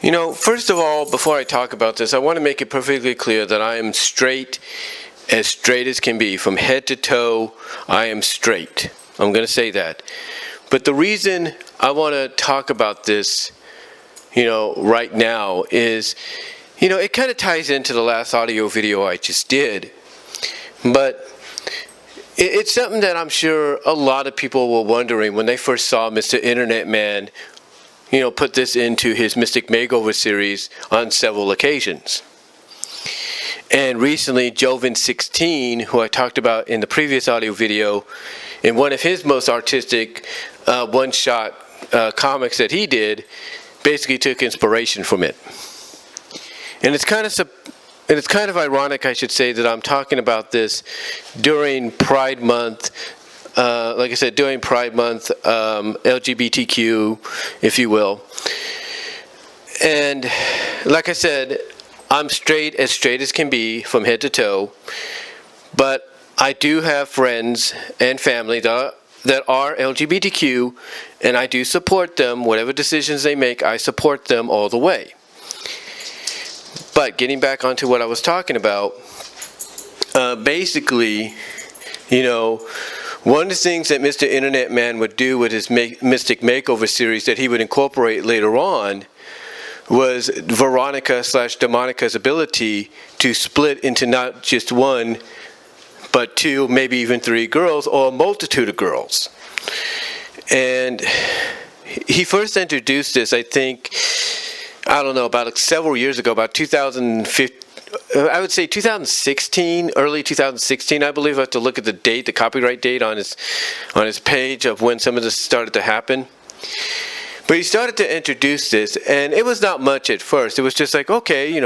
First of all, before I talk about this, I want to make it perfectly clear that I am straight as can be. From head to toe, I am straight. I'm going to say that. But the reason I want to talk about this, right now is, it kind of ties into the last audio video I just did. But it's something that I'm sure a lot of people were wondering when they first saw Mr. Internet Man, put this into his Mystic Makeover series on several occasions. And recently, Joven16, who I talked about in the previous audio video, in one of his most artistic one-shot comics that he did, basically took inspiration from it. And it's kind of ironic, I should say, that I'm talking about this during Pride Month. Like I said, during Pride Month, LGBTQ, if you will. And like I said, I'm straight as can be from head to toe. But I do have friends and family that are LGBTQ, and I do support them. Whatever decisions they make, I support them all the way. But getting back onto what I was talking about, basically, one of the things that Mr. Internet Man would do with his Mystic Makeover series that he would incorporate later on was Veronica/Demonica's ability to split into not just one, but two, maybe even three girls, or a multitude of girls. And he first introduced this, I think, about several years ago, about 2015, I would say 2016, early 2016, I believe. I have to look at the date, the copyright date on his page of when some of this started to happen. But he started to introduce this, and it was not much at first. It was just like, okay,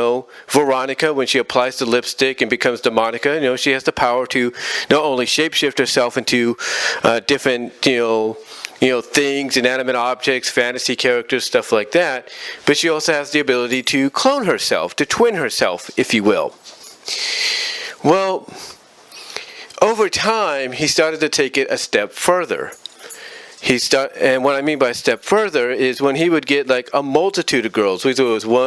Veronica, when she applies the lipstick and becomes Demonica, she has the power to not only shapeshift herself into different, things, inanimate objects, fantasy characters, stuff like that. But she also has the ability to clone herself, to twin herself, if you will. Well, over time, he started to take it a step further. And what I mean by a step further is when he would get like a multitude of girls. We thought it was we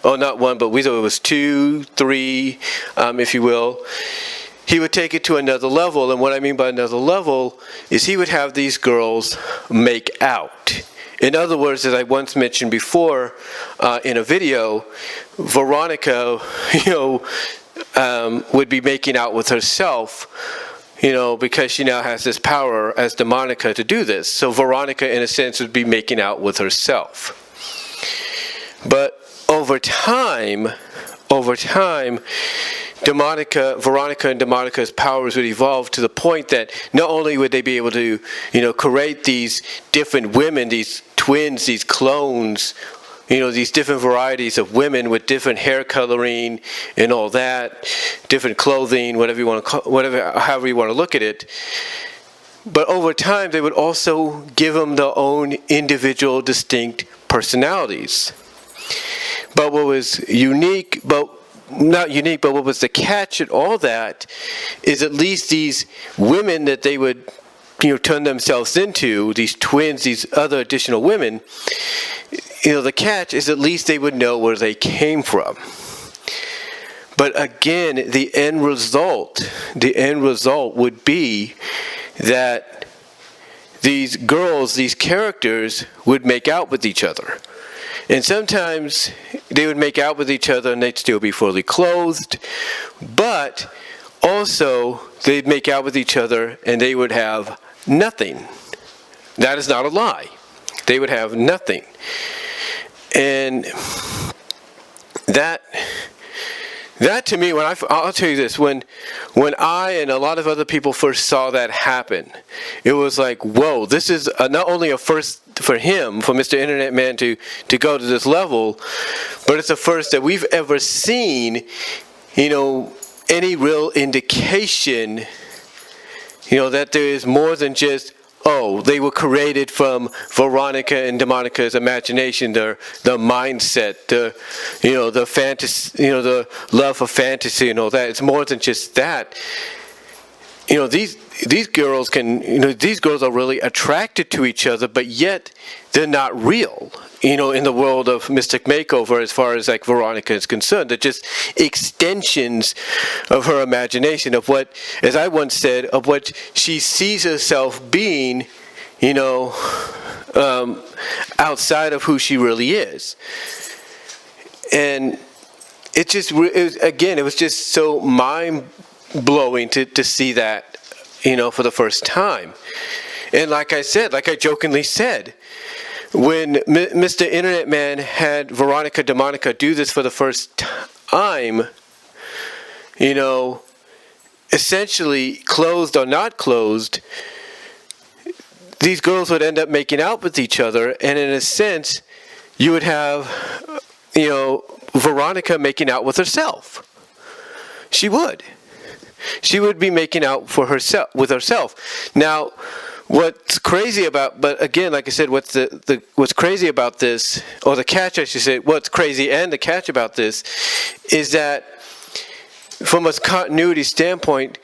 thought it was 2, 3, if you will. He would take it to another level, and what I mean by another level is he would have these girls make out. In other words, as I once mentioned before in a video, Veronica, would be making out with herself, because she now has this power as Demonica to do this. So Veronica, in a sense, would be making out with herself. But over time, Veronica and Demonica's powers would evolve to the point that not only would they be able to, create these different women, these twins, these clones, these different varieties of women with different hair coloring and all that, different clothing, however you want to look at it. But over time, they would also give them their own individual, distinct personalities. But what was what was the catch at all that is at least these women that they would turn themselves into, these twins, these other additional women, the catch is at least they would know where they came from. But again, the end result would be that these girls, these characters, would make out with each other. And sometimes they would make out with each other and they'd still be fully clothed. But also, they'd make out with each other and they would have nothing. That is not a lie. They would have nothing. And that to me, I'll tell you this, when I and a lot of other people first saw that happen, it was like, whoa, this is not only a first for him, for Mr. Internet Man to go to this level, but it's a first that we've ever seen, any real indication, that there is more than just, they were created from Veronica and Demonica's imagination, their mindset, the fantasy, the love for fantasy and all that. It's more than just that. These girls these girls are really attracted to each other, but yet they're not real. in the world of Mystic Makeover, as far as like Veronica is concerned. They're just extensions of her imagination, of what, as I once said, of what she sees herself being, outside of who she really is. And it was just so mind-blowing to see that, for the first time. And like I jokingly said, when Mr. Internet Man had Veronica DeMonica do this for the first time, essentially closed or not closed, these girls would end up making out with each other, and in a sense, you would have, Veronica making out with herself. She would be making out with herself. Now, what's crazy about, but again, like I said, what's crazy about this, or the catch, I should say, what's crazy and the catch about this, is that from a continuity standpoint,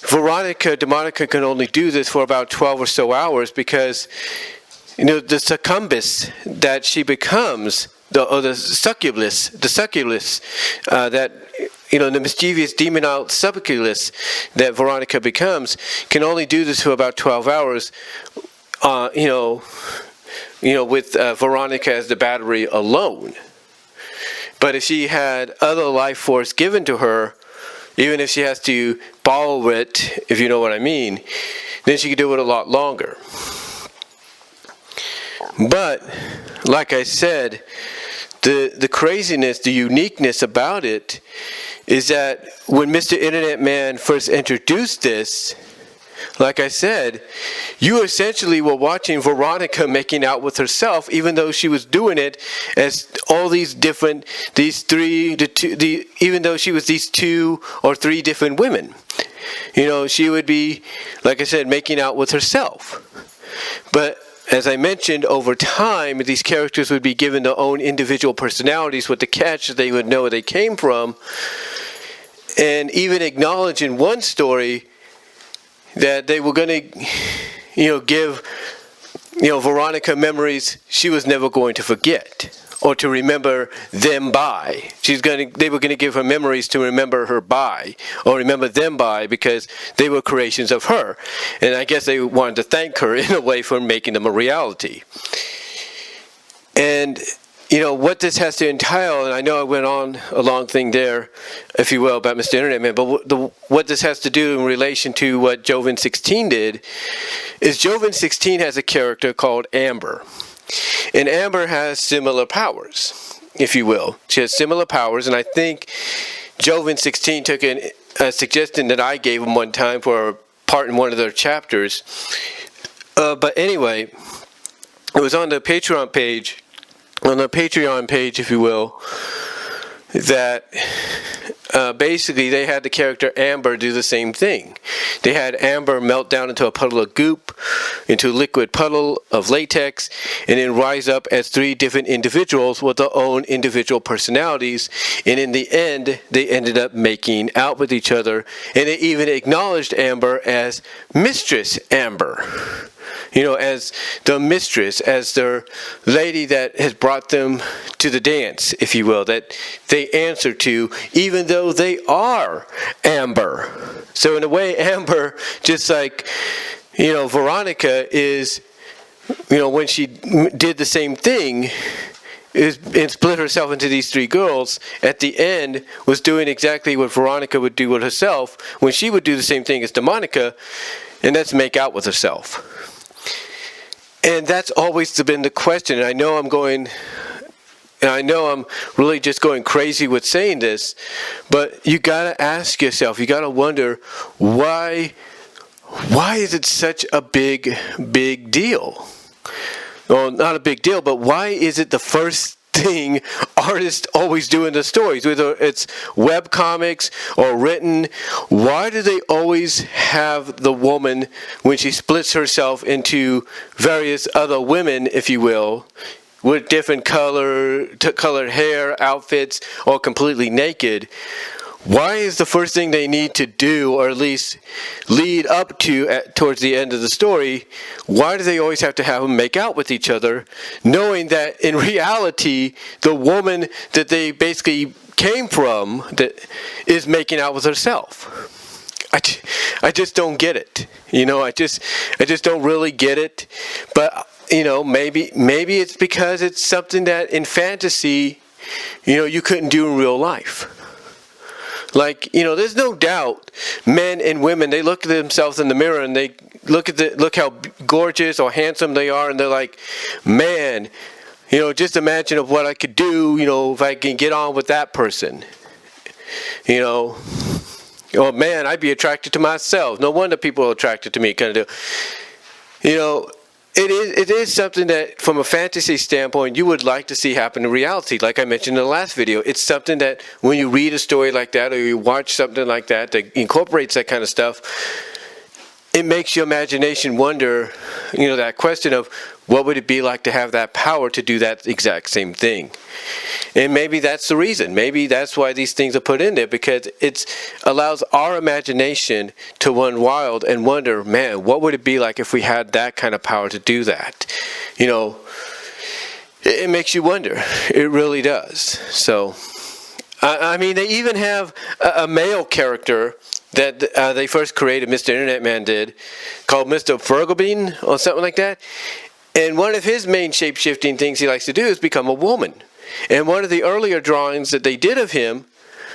Veronica DeMonica can only do this for about 12 or so hours, because, the succubus that she becomes, the succubus, that, the mischievous demonized succubus that Veronica becomes, can only do this for about 12 hours, with Veronica as the battery alone. But if she had other life force given to her, even if she has to borrow it, if you know what I mean, then she could do it a lot longer. But, like I said, the craziness, the uniqueness about it is that when Mr. Internet Man first introduced this, like I said, you essentially were watching Veronica making out with herself, even though she was doing it as all these different, even though she was these 2 or 3 different women. She would be, like I said, making out with herself. But as I mentioned, over time, these characters would be given their own individual personalities, with the catch that they would know where they came from, and even acknowledge in one story that they were going to, give, Veronica memories she was never going to forget, or to remember them by. They were going to give her memories to remember her by, or remember them by, because they were creations of her. And I guess they wanted to thank her in a way for making them a reality. And, what this has to entail, and I know I went on a long thing there, if you will, about Mr. Internet Man, but what this has to do in relation to what Joven 16 did, is Joven 16 has a character called Amber. And Amber has similar powers, if you will. She has similar powers, and I think Joven 16 took a suggestion that I gave him one time for a part in one of their chapters. But anyway, it was on the Patreon page, if you will, that basically they had the character Amber do the same thing. They had Amber melt down into a puddle of goop, into a liquid puddle of latex, and then rise up as 3 different individuals with their own individual personalities. And in the end, they ended up making out with each other, and they even acknowledged Amber as Mistress Amber. As the mistress, as their lady that has brought them to the dance, if you will, that they answer to, even though they are Amber. So in a way, Amber, just like, Veronica is, when she did the same thing, and split herself into these 3 girls, at the end was doing exactly what Veronica would do with herself, when she would do the same thing as DeMonica, and that's make out with herself. And that's always been the question. And I know I'm really just going crazy with saying this, but you gotta ask yourself, you gotta wonder, why is it such a big deal? Well, not a big deal, but why is it the first thing artists always do in the stories, whether it's web comics or written? Why do they always have the woman, when she splits herself into various other women, if you will, with different colored hair, outfits, or completely naked? why is the first thing they need to do, or at least lead up to towards the end of the story, why do they always have to have them make out with each other, knowing that in reality, the woman that they basically came from that is making out with herself? I just don't get it. I just don't really get it. But maybe it's because it's something that in fantasy, you couldn't do in real life. Like, there's no doubt men and women, they look at themselves in the mirror and they look how gorgeous or handsome they are, and they're like, man, just imagine of what I could do, if I can get on with that person. Oh man, I'd be attracted to myself. No wonder people are attracted to me, kind of deal. It is something that, from a fantasy standpoint, you would like to see happen in reality. Like I mentioned in the last video, it's something that when you read a story like that, or you watch something like that incorporates that kind of stuff, it makes your imagination wonder, that question of what would it be like to have that power to do that exact same thing. And maybe that's the reason. Maybe that's why these things are put in there, because it allows our imagination to run wild and wonder, man, what would it be like if we had that kind of power to do that? It makes you wonder. It really does. So, they even have a male character that they first created, Mr. Internet Man did, called Mr. Fergalbean or something like that. And one of his main shape-shifting things he likes to do is become a woman. And one of the earlier drawings that they did of him,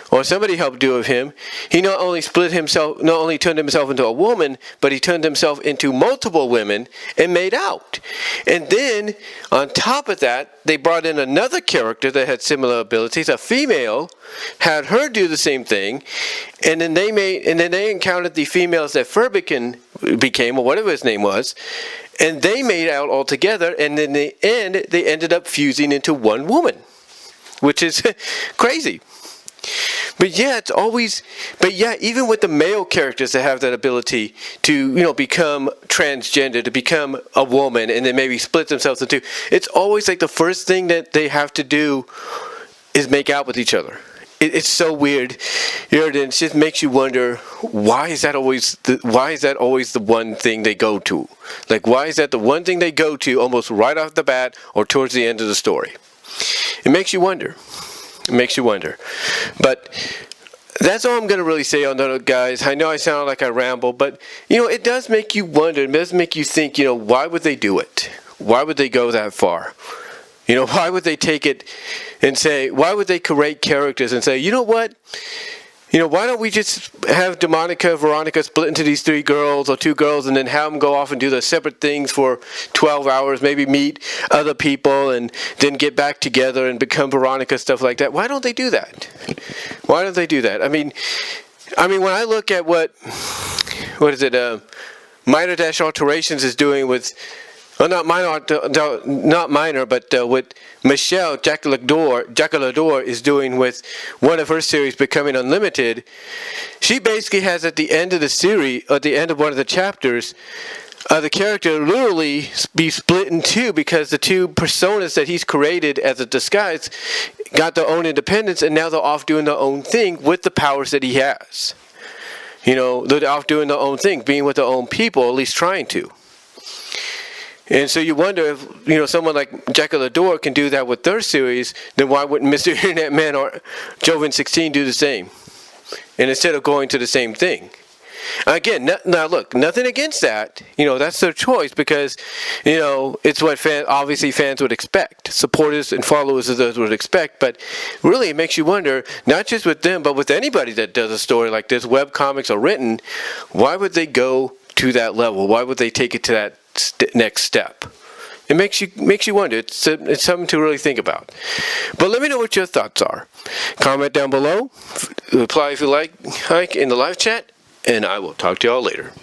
or somebody helped do of him, he not only turned himself into a woman, but he turned himself into multiple women and made out. And then, on top of that, they brought in another character that had similar abilities, a female, had her do the same thing, and then they encountered the females that Furbican became, or whatever his name was, and they made out all together, and in the end, they ended up fusing into one woman, which is crazy. But yeah, even with the male characters that have that ability to, become transgender, to become a woman, and then maybe split themselves in two, it's always like the first thing that they have to do is make out with each other. It's so weird. It just makes you wonder, why is that always the one thing they go to? Like, why is that the one thing they go to almost right off the bat or towards the end of the story? It makes you wonder. But that's all I'm going to really say on that, guys. I know I sound like I ramble, but, it does make you wonder. It does make you think, why would they do it? Why would they go that far? Why would they take it and say, why would they create characters and say, what? Why don't we just have Veronica split into these 3 girls or 2 girls, and then have them go off and do the separate things for 12 hours, maybe meet other people and then get back together and become Veronica, stuff like that. Why don't they do that? Why don't they do that? I mean, when I look at what is it, Minor Dash Alterations is doing with, well, not minor, but what Michelle Jacalador is doing with one of her series, Becoming Unlimited. She basically has at the end of the series, at the end of one of the chapters, the character literally be split in two, because the 2 personas that he's created as a disguise got their own independence, and now they're off doing their own thing with the powers that he has. They're off doing their own thing, being with their own people, at least trying to. And so you wonder if, someone like Jacalador can do that with their series, then why wouldn't Mr. Internet Man or Joven 16 do the same? And instead of going to the same thing. Again, now look, nothing against that. That's their choice, because, it's what fans would expect. Supporters and followers of those would expect. But really, it makes you wonder, not just with them, but with anybody that does a story like this, web comics or written, why would they go to that level? Why would they take it to that next step? It makes you wonder. It's something to really think about. But let me know what your thoughts are. Comment down below. Reply if you like in the live chat, and I will talk to y'all later.